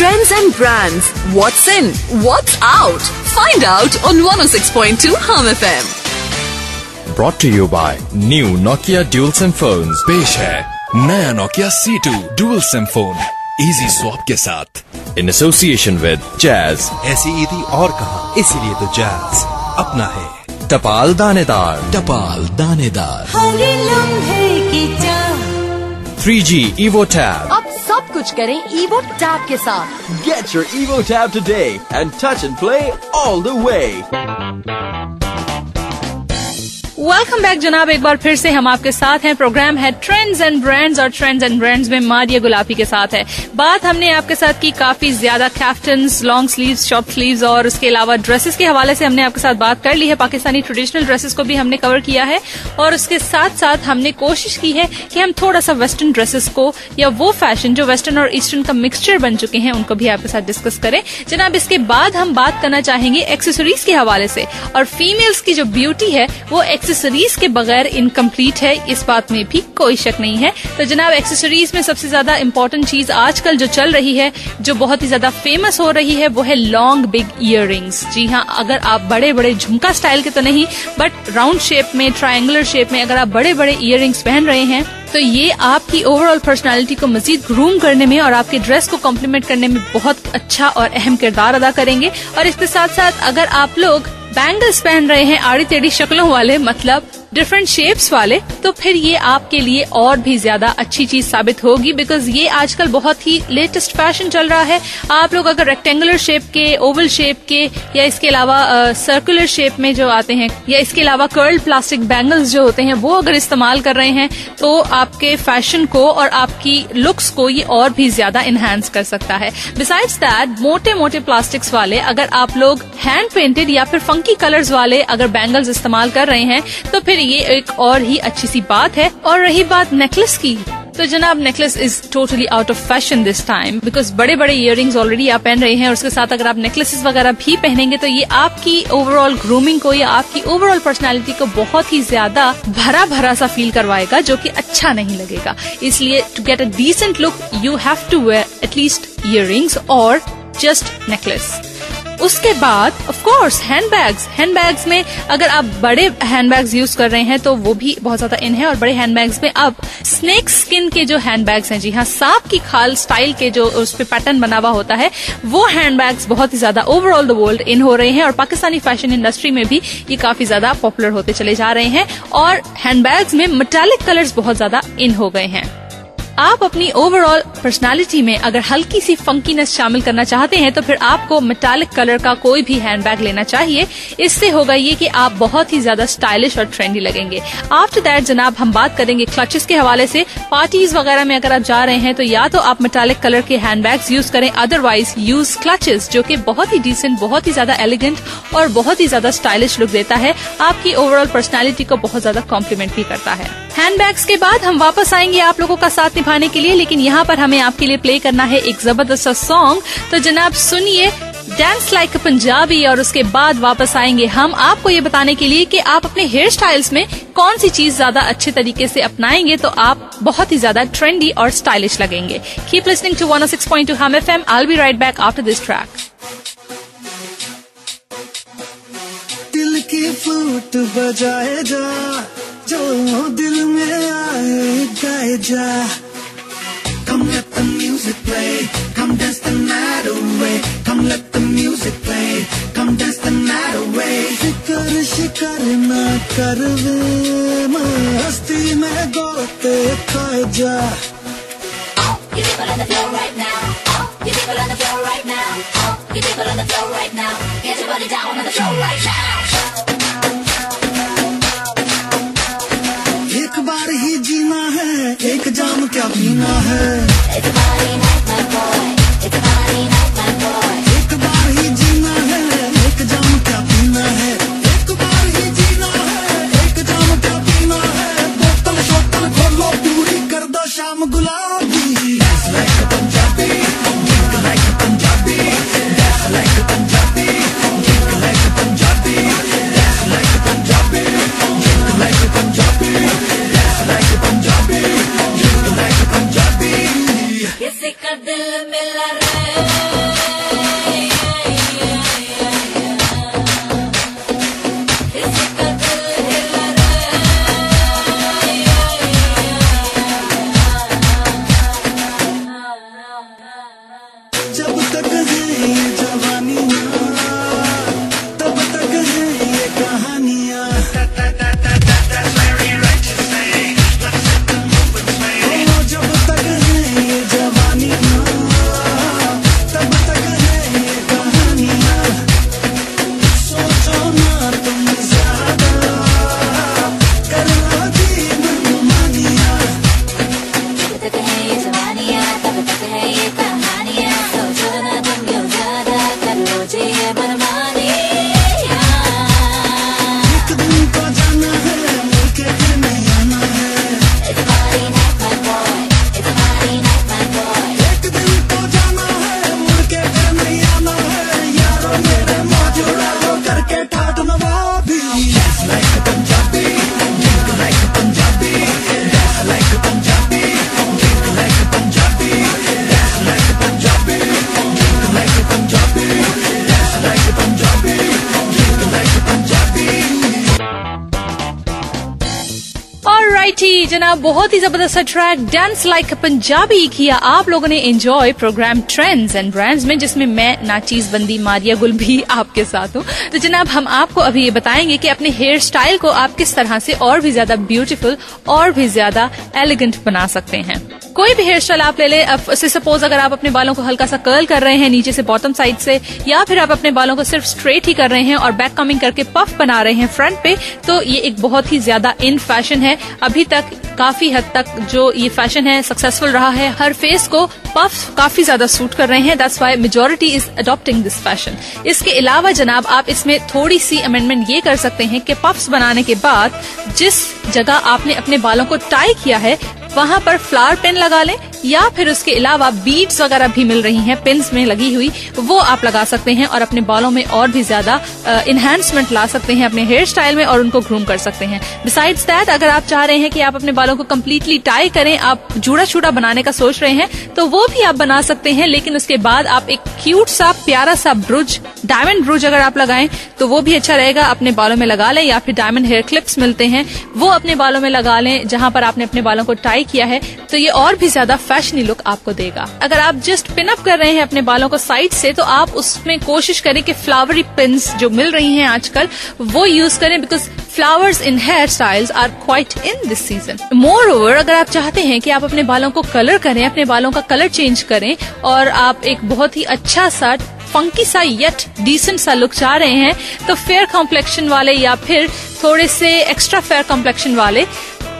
Trends and brands. What's in? What's out? Find out on 106.2 Hum FM. Brought to you by New Nokia Dual SIM Phones. पेश है नया Nokia C2 Dual SIM Phone Easy Swap के साथ In association with Jazz. ऐसी ईदी और कहाँ, इसीलिए तो Jazz अपना है। टपाल दानेदार, टपाल दानेदार, हर लम्हे की चाह। 3G Evo Tab. अब सब कुछ करें Evo Tab के साथ। Get your Evo Tab today and touch and play all the way. Welcome back जनाब, एक बार फिर से हम आपके साथ हैं। प्रोग्राम है ट्रेंड्स एंड ब्रांड्स और ट्रेंड्स एंड ब्रांड्स में मारिया गुलाबी के साथ है। बात हमने आपके साथ की काफी ज्यादा कैफ्टन्स, लॉन्ग स्लीव्स, शॉर्ट स्लीव्स और उसके अलावा ड्रेसेस के हवाले से हमने आपके साथ बात कर ली है। पाकिस्तानी ट्रेडिशनल ड्रेसेस को भी हमने कवर किया है और उसके साथ साथ हमने कोशिश की है कि हम थोड़ा सा वेस्टर्न ड्रेसेस को या वो फैशन जो वेस्टर्न और ईस्टर्न का मिक्सचर बन चुके हैं उनको भी आपके साथ डिस्कस करें। जनाब, इसके बाद हम बात करना चाहेंगे एक्सेसरीज के हवाले से। और फीमेल्स की जो ब्यूटी है वो एक्सेसरीज के बगैर इनकम्प्लीट है, इस बात में भी कोई शक नहीं है। तो जनाब, एक्सेसरीज में सबसे ज्यादा इंपॉर्टेंट चीज आजकल जो चल रही है, जो बहुत ही ज्यादा फेमस हो रही है, वो है लॉन्ग बिग इयररिंग्स। जी हाँ, अगर आप बड़े बड़े झुमका स्टाइल के तो नहीं बट राउंड शेप में, ट्रायंगुलर शेप में अगर आप बड़े बड़े इयररिंग्स पहन रहे हैं तो ये आपकी ओवरऑल पर्सनालिटी को मजीद ग्रूम करने में और आपके ड्रेस को कॉम्प्लीमेंट करने में बहुत अच्छा और अहम किरदार अदा करेंगे। और इसके साथ साथ अगर आप लोग बैंगल्स पहन रहे हैं आड़ी टेढ़ी शक्लों वाले, मतलब डिफरेंट शेप्स वाले, तो फिर ये आपके लिए और भी ज्यादा अच्छी चीज साबित होगी, बिकॉज ये आजकल बहुत ही लेटेस्ट फैशन चल रहा है। आप लोग अगर रेक्टेंगुलर शेप के, ओवल शेप के या इसके अलावा सर्कुलर शेप में जो आते हैं या इसके अलावा कर्ल्ड प्लास्टिक बैंगल्स जो होते हैं वो अगर इस्तेमाल कर रहे हैं तो आपके फैशन को और आपकी लुक्स को ये और भी ज्यादा इनहेंस कर सकता है। बिसाइड्स दैट, मोटे मोटे प्लास्टिक्स वाले अगर आप लोग हैंड पेंटेड या फिर फंकी कलर्स वाले अगर बैंगल्स इस्तेमाल कर रहे हैं तो फिर ये एक और ही अच्छी सी बात है। और रही बात नेकलेस की, तो जनाब necklace is totally out of fashion this time, because बड़े बड़े इयररिंग्स ऑलरेडी आप पहन रहे हैं और उसके साथ अगर आप नेकलेसेस वगैरह भी पहनेंगे तो ये आपकी ओवरऑल ग्रूमिंग को या आपकी ओवरऑल पर्सनालिटी को बहुत ही ज्यादा भरा भरा सा फील करवाएगा, जो कि अच्छा नहीं लगेगा। इसलिए to get a decent look you have to wear at least earrings और जस्ट नेकलेस। उसके बाद ऑफ कोर्स हैंडबैग्स में अगर आप बड़े हैंडबैग्स यूज कर रहे हैं तो वो भी बहुत ज्यादा इन है। और बड़े हैंडबैग्स में अब स्नेक स्किन के जो हैंडबैग्स हैं, जी हाँ, सांप की खाल स्टाइल के जो उस पे पैटर्न बना हुआ होता है, वो हैंडबैग्स बहुत ही ज्यादा ओवरऑल द वर्ल्ड इन हो रहे हैं और पाकिस्तानी फैशन इंडस्ट्री में भी ये काफी ज्यादा पॉपुलर होते चले जा रहे हैं। और हैंडबैग्स में मेटालिक कलर्स बहुत ज्यादा इन हो गए हैं। आप अपनी ओवरऑल पर्सनालिटी में अगर हल्की सी फंकीनेस शामिल करना चाहते हैं तो फिर आपको मेटालिक कलर का कोई भी हैंडबैग लेना चाहिए। इससे होगा ये कि आप बहुत ही ज्यादा स्टाइलिश और ट्रेंडी लगेंगे। आफ्टर दैट जनाब, हम बात करेंगे क्लचेस के हवाले से। पार्टीज वगैरह में अगर आप जा रहे हैं तो या तो आप मेटालिक कलर के हैंडबैग्स यूज करें, अदरवाइज यूज क्लचेस, जो कि बहुत ही डिसेंट, बहुत ही ज्यादा एलिगेंट और बहुत ही ज्यादा स्टाइलिश लुक देता है, आपकी ओवरऑल पर्सनालिटी को बहुत ज्यादा कॉम्प्लीमेंट भी करता है। हैंडबैग्स के बाद हम वापस आएंगे आप लोगों का साथ निभाने के लिए, लेकिन यहाँ पर हमें आपके लिए प्ले करना है एक जबरदस्त सा सॉन्ग। तो जनाब सुनिए डांस लाइक पंजाबी और उसके बाद वापस आएंगे हम आपको ये बताने के लिए कि आप अपने हेयर स्टाइल्स में कौन सी चीज ज्यादा अच्छे तरीके से अपनाएंगे तो आप बहुत ही ज्यादा ट्रेंडी और स्टाइलिश लगेंगे। Keep listening to 106.2 Hum FM। I will B right back after this track. दिल की फ्लूट बजाए जा, जो दिल में आए गाए जा। Come let the music play, come dance the night away. Come let the music play, come dance the night away. फिकर शिकर ना कर वे, मस्ती में गोते खाए जा। Oh, you people on the floor right now. Oh, you people on the floor right now. Oh, you people on the floor right now. Get your body down on the floor right now. एक बार ही जीना है, एक जाम क्या पीना है। It's a party night, my boy. It's a party night, my boy. एक बार ही जीना है, एक जाम क्या पीना है। एक बार ही जीना है, एक जाम क्या पीना है। बोतल शोतल खोलो, पूरी कर दो शाम गुलाबी। Dance like a Punjabi, drink like a Punjabi. Dance like a Punjabi, drink like a Punjabi. Dance like a Punjabi, drink like a Punjabi. Dance like a Punjabi, drink like a Punjabi. You're sick जब तक है ये जवानियाँ तब तक है ये कहानियाँ जब तक है ये जवानियाँ तब तक है ये कहानियाँ सोचो ना तुम ज्यादा कर लो जी मनमानियाँ जब तक है ये जवानियाँ तब तक है ये कहानियाँ सोचो ना तुम क्यों ज्यादा कर लो जी ये मनमानियाँ एक दिन तो जाना है मुझके फिर नहीं आना है It's a party night my boy It's a party night my boy एक दिन तो जाना है मुड़के फिर नहीं आना है यारों मेरे मौज उड़ा लो करके ठाट नवाबी Dance like a Punjabi Drink like a Punjabi Dance like a Punjabi Drink like a Punjabi Dance like a Punjabi Drink like a Punjabi Dance like a Punjabi Drink like a Punjabi alrighty जनाब, बहुत ही जबरदस्त ट्रैक डांस लाइक पंजाबी किया आप लोगों ने enjoy program trends and brands में, जिसमें मैं नाचीज बंदी मारिया गुल भी आपके साथ हूँ। तो जनाब, हम आपको अभी ये बताएंगे कि अपने हेयर स्टाइल को आप किस तरह से और भी ज्यादा ब्यूटीफुल और भी ज्यादा एलिगेंट बना सकते हैं। कोई भी हेयर स्टाइल आप ले ले, सपोज अगर आप अपने बालों को हल्का सा कर्ल कर रहे हैं नीचे से बॉटम साइड से, या फिर आप अपने बालों को सिर्फ स्ट्रेट ही कर रहे हैं और बैक कमिंग करके पफ बना रहे हैं फ्रंट पे, तो ये एक बहुत ही ज्यादा इन फैशन है। अभी तक काफी हद तक जो ये फैशन है सक्सेसफुल रहा है। हर फेस को पफ काफी ज्यादा सूट कर रहे हैं, that's why majority is adopting this fashion. इसके अलावा जनाब, आप इसमें थोड़ी सी अमेंडमेंट ये कर सकते हैं कि पफ्स बनाने के बाद जिस जगह आपने अपने बालों को टाई किया है वहां पर फ्लावर पिन लगा लें, या फिर उसके अलावा बीड्स वगैरह भी मिल रही हैं पिन्स में लगी हुई, वो आप लगा सकते हैं और अपने बालों में और भी ज्यादा इन्हांसमेंट ला सकते हैं अपने हेयर स्टाइल में और उनको ग्रूम कर सकते हैं। बिसाइड्स दैट, अगर आप चाह रहे हैं कि आप अपने बालों को कम्प्लीटली टाई करें, आप जूड़ा छूड़ा बनाने का सोच रहे हैं, तो वो भी आप बना सकते हैं, लेकिन उसके बाद आप एक क्यूट सा प्यारा सा ब्रुज, डायमंड ब्रुज अगर आप लगाएं तो वो भी अच्छा रहेगा, अपने बालों में लगा लें, या फिर डायमंड हेयर क्लिप्स मिलते हैं वो अपने बालों में लगा लें जहां पर आपने अपने बालों को टाई किया है, तो ये और भी ज्यादा फैशनी लुक आपको देगा। अगर आप जस्ट पिन अप कर रहे हैं अपने बालों को साइड से, तो आप उसमें कोशिश करें कि फ्लावरी पिन्स जो मिल रही हैं आजकल वो यूज करें, because flowers in hairstyles are quite in this season. Moreover, अगर आप चाहते हैं कि आप अपने बालों को कलर करें, अपने बालों का कलर चेंज करें और आप एक बहुत ही अच्छा सा फंकी सा येट डिसेंट सा लुक चाह रहे हैं, तो फेयर कॉम्प्लेक्शन वाले या फिर थोड़े से एक्स्ट्रा फेयर कॉम्प्लेक्शन वाले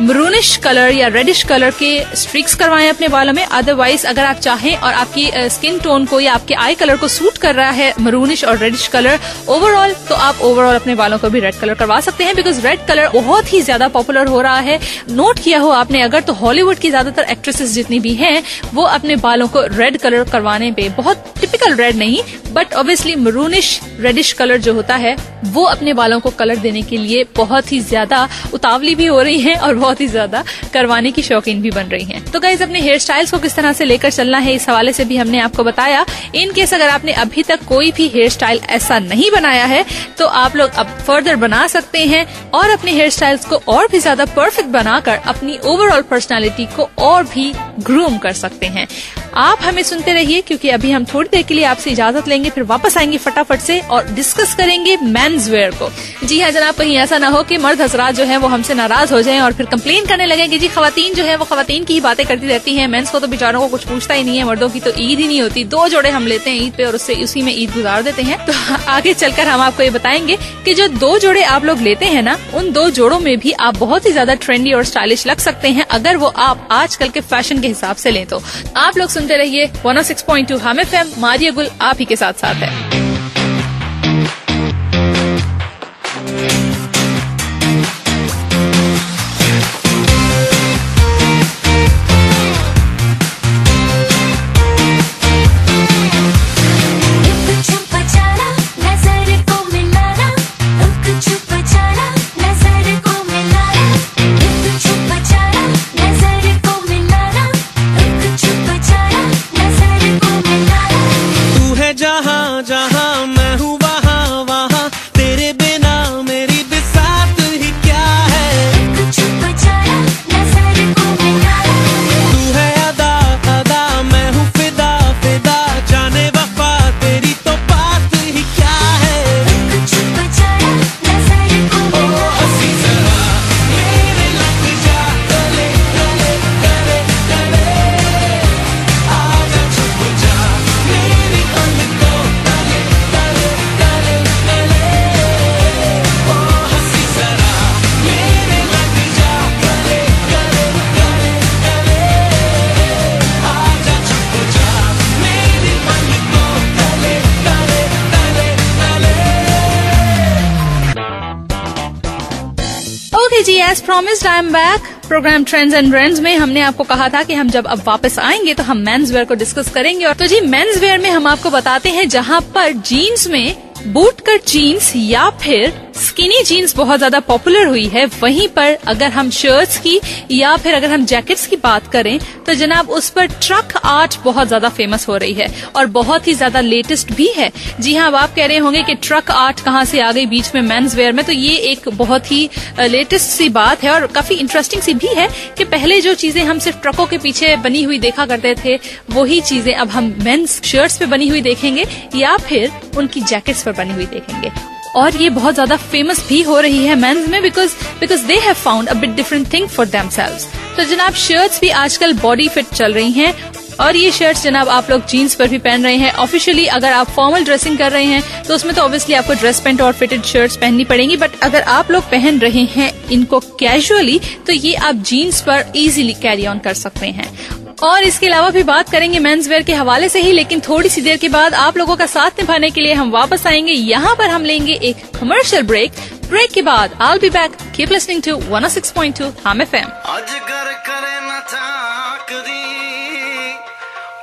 मरूनिश कलर या रेडिश कलर के स्ट्रिक्स करवाएं अपने बालों में। अदरवाइज अगर आप चाहें और आपकी स्किन टोन को या आपके आई कलर को सूट कर रहा है मरूनिश और रेडिश कलर ओवरऑल, तो आप ओवरऑल अपने बालों को भी रेड कलर करवा सकते हैं, बिकॉज रेड कलर बहुत ही ज्यादा पॉपुलर हो रहा है। नोट किया हो आपने अगर, तो हॉलीवुड की ज्यादातर एक्ट्रेसेस जितनी भी हैं वो अपने बालों को रेड कलर करवाने पे, बहुत टिपिकल रेड नहीं but obviously maroonish reddish colour जो होता है वो अपने बालों को कलर देने के लिए बहुत ही ज्यादा उतावली भी हो रही हैं और बहुत ही ज्यादा करवाने की शौकीन भी बन रही हैं। तो गाइज, अपने हेयर स्टाइल्स को किस तरह से लेकर चलना है इस हवाले से भी हमने आपको बताया। इन केस अगर आपने अभी तक कोई भी हेयर स्टाइल ऐसा नहीं बनाया है तो आप लोग अब फर्दर बना सकते हैं और अपने हेयर स्टाइल्स को और भी ज्यादा परफेक्ट बनाकर अपनी ओवरऑल पर्सनालिटी को और भी ग्रूम कर सकते हैं। आप हमें सुनते रहिए, क्योंकि अभी हम थोड़ी देर के लिए आपसे इजाजत लेंगे, फिर वापस आएंगे फटाफट से और डिस्कस करेंगे मेंस वेयर को। जी हाँ जनाब, कहीं ऐसा ना हो कि मर्द हजरात जो है वो हमसे नाराज हो जाएं और फिर कंप्लेन करने लगे कि जी खवातीन जो है वो खवातीन की ही बातें करती रहती हैं, मेंस को तो बेचारों को कुछ पूछता ही नहीं है, मर्दों की तो ईद ही नहीं होती, 2 जोड़े हम लेते हैं ईद पे और उससे उसी में ईद गुजार देते हैं। तो आगे चलकर हम आपको ये बताएंगे कि जो 2 जोड़े आप लोग लेते हैं ना, उन 2 जोड़ों में भी आप बहुत ही ज्यादा ट्रेंडी और स्टाइलिश लग सकते हैं अगर वो आप आजकल के फैशन के हिसाब से लें। तो आप लोग सुनते रहिए 106.2 हम एफएम, मारिया गुल आप ही के साथ है। नजर को मिलाना चलिए जी, as promised I am back. Program trends and brands में हमने आपको कहा था कि हम जब अब वापस आएंगे तो हम मेंस वेयर को डिस्कस करेंगे। और तो जी मेंस वेयर में हम आपको बताते हैं जहां पर जीन्स में बूट कट जीन्स या फिर स्किनी जीन्स बहुत ज्यादा पॉपुलर हुई है, वहीं पर अगर हम शर्ट्स की या फिर अगर हम जैकेट्स की बात करें तो जनाब उस पर ट्रक आर्ट बहुत ज्यादा फेमस हो रही है और बहुत ही ज्यादा लेटेस्ट भी है। जी हाँ, अब आप कह रहे होंगे कि ट्रक आर्ट कहाँ से आ गई बीच में मेंस वेयर में, तो ये एक बहुत ही लेटेस्ट सी बात है और काफी इंटरेस्टिंग सी भी है कि पहले जो चीजें हम सिर्फ ट्रकों के पीछे बनी हुई देखा करते थे, वही चीजें अब हम मेंस शर्ट्स पे बनी हुई देखेंगे या फिर उनकी जैकेट्स पर बनी हुई देखेंगे। और ये बहुत ज्यादा फेमस भी हो रही है मेंस में because they have found a bit different thing for themselves. तो जनाब शर्ट्स भी आजकल बॉडी फिट चल रही हैं और ये शर्ट्स जनाब आप लोग जीन्स पर भी पहन रहे हैं। ऑफिशियली अगर आप फॉर्मल ड्रेसिंग कर रहे हैं तो उसमें तो ऑब्वियसली आपको ड्रेस पैंट और फिटेड शर्ट्स पहननी पड़ेंगी, बट अगर आप लोग पहन रहे हैं इनको कैजुअली तो ये आप जीन्स पर इजीली कैरी ऑन कर सकते हैं। और इसके अलावा भी बात करेंगे मेंस वेयर के हवाले से ही, लेकिन थोड़ी सी देर के बाद आप लोगों का साथ निभाने के लिए हम वापस आएंगे। यहाँ पर हम लेंगे एक कमर्शियल ब्रेक के बाद I will be back. Keep listening to 106.2 Hum FM। अजगर करे न चाकरी,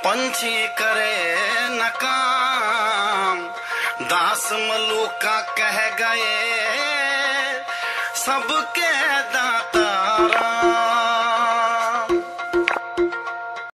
पंछी करे न काम, दास मलूका कह गए सबके दाता